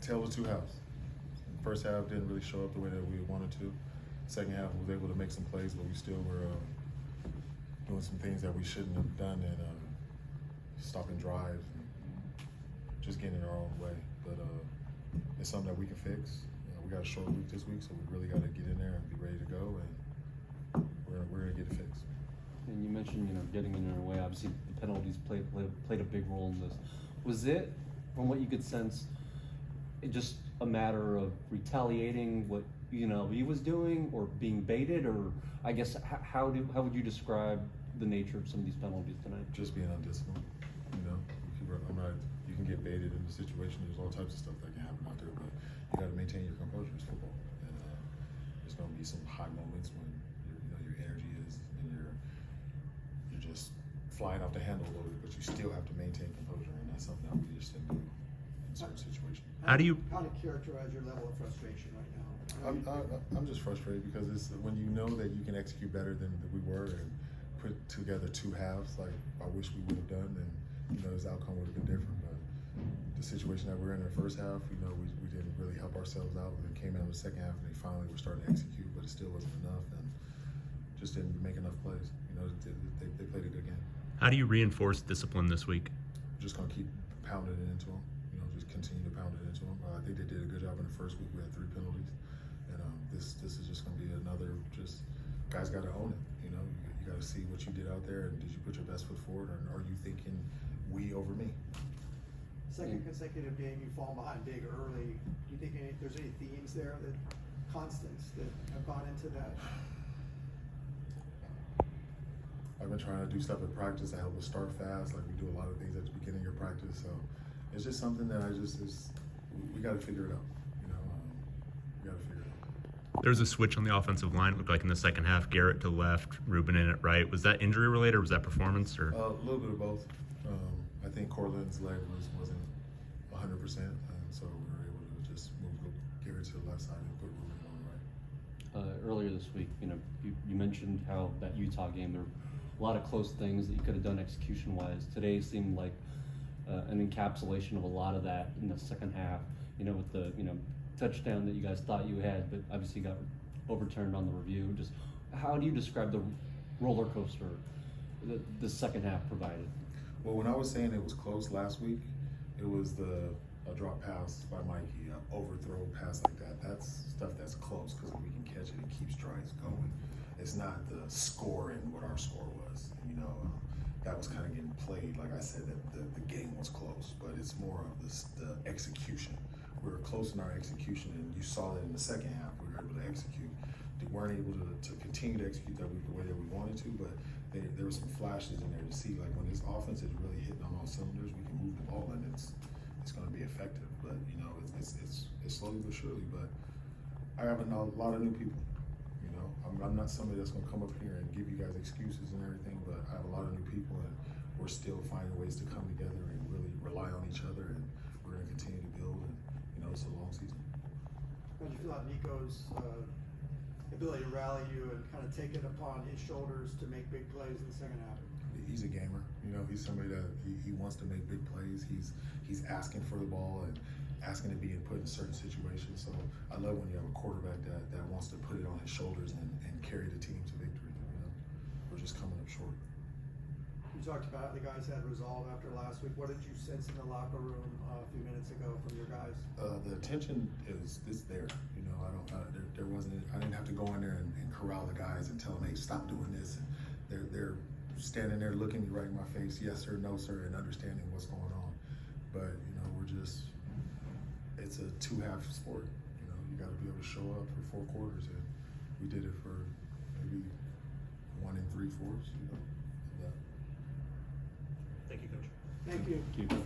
Tale of two halves. First half didn't really show up the way that we wanted to. Second half was able to make some plays, but we still were doing some things that we shouldn't have done and stopping drives and just getting in our own way. But it's something that we can fix. We got a short week this week, so we really got to get in there and be ready to go, and we're gonna get it fixed. And you mentioned, getting in our way. Obviously, the penalties played a big role in this. Was it, from what you could sense, just a matter of retaliating what UNLV was doing, or being baited, or I guess how would you describe the nature of some of these penalties tonight? Just being undisciplined. You can get baited in the situation. There's all types of stuff that can happen out there, but you got to maintain your composure. It's football, and there's going to be some high moments when your energy is and you're just flying off the handle a little bit, but you still have to maintain composure, and that's something that we just didn't do in certain situations. How do you characterize your level of frustration right now? I'm just frustrated because it's when you know that you can execute better than we were and put together two halves like I wish we would have done, then this outcome would have been different. But the situation that we're in the first half, we didn't really help ourselves out. We came out in the second half and they finally were starting to execute, but it still wasn't enough and just didn't make enough plays. They played a good game. How do you reinforce discipline this week? Just gonna keep pounding it into them. Just continue to pound it into them. I think they did a good job in the first week. We had 3 penalties, and this is just gonna be another. Just guys got to own it. You got to see what you did out there, and did you put your best foot forward, or are you thinking we over me? Second consecutive game, you fall behind big early. Do you think there's any themes there, constants that have gone into that? I've been trying to do stuff at practice to help us start fast. Like we do a lot of things at the beginning of your practice, so it's just something that we got to figure it out. We got to figure it out. There was a switch on the offensive line. It looked like in the second half, Garrett to left, Ruben in at right. Was that injury related, or was that performance? Or a little bit of both. I think Cortland's leg wasn't 100%, and so we were able to just move Garrett to the left side and put Ruben on the right. Earlier this week, you mentioned how that Utah game, there were a lot of close things that you could have done execution-wise. Today seemed like an encapsulation of a lot of that in the second half. With the touchdown that you guys thought you had, but obviously got overturned on the review. Just how do you describe the roller coaster the second half provided? Well, when I was saying it was close last week, it was a drop pass by Mikey, an overthrow pass like that. That's stuff that's close because we can catch it and keeps drives going. It's not the score and what our score was. That was kind of getting played. Like I said, that the game was close, but it's more of the execution. We were close in our execution, and you saw that in the second half. We were able to execute. We weren't able to continue to execute the way that we wanted to, but there were some flashes in there to see, like when this offense is really hitting on all cylinders, we can move the ball, and it's going to be effective. But it's slowly but surely. But I have a lot of new people. I'm not somebody that's going to come up here and give you guys excuses and everything, but I have a lot of new people, and we're still finding ways to come together and really rely on each other, and we're going to continue to build. And it's a long season. How do you feel about Nico's ability to rally you and kind of take it upon his shoulders to make big plays in the second half? He's a gamer. He's somebody that he wants to make big plays. He's asking for the ball and asking to be put in certain situations. So I love when you have a quarterback that wants to put it on his shoulders and carry the team to victory. We're just coming up short. You talked about the guys had resolve after last week. What did you sense in the locker room a few minutes ago from your guys? The attention is there. There wasn't. I didn't have to go in there and corral the guys and tell them, hey, stop doing this. And they're standing there looking me right in my face, yes sir, no sir, and understanding what's going on. But it's a two-half sport. You got to be able to show up for 4 quarters, and we did it for maybe 1 3/4. Thank you, Coach. Thank you. Thank you.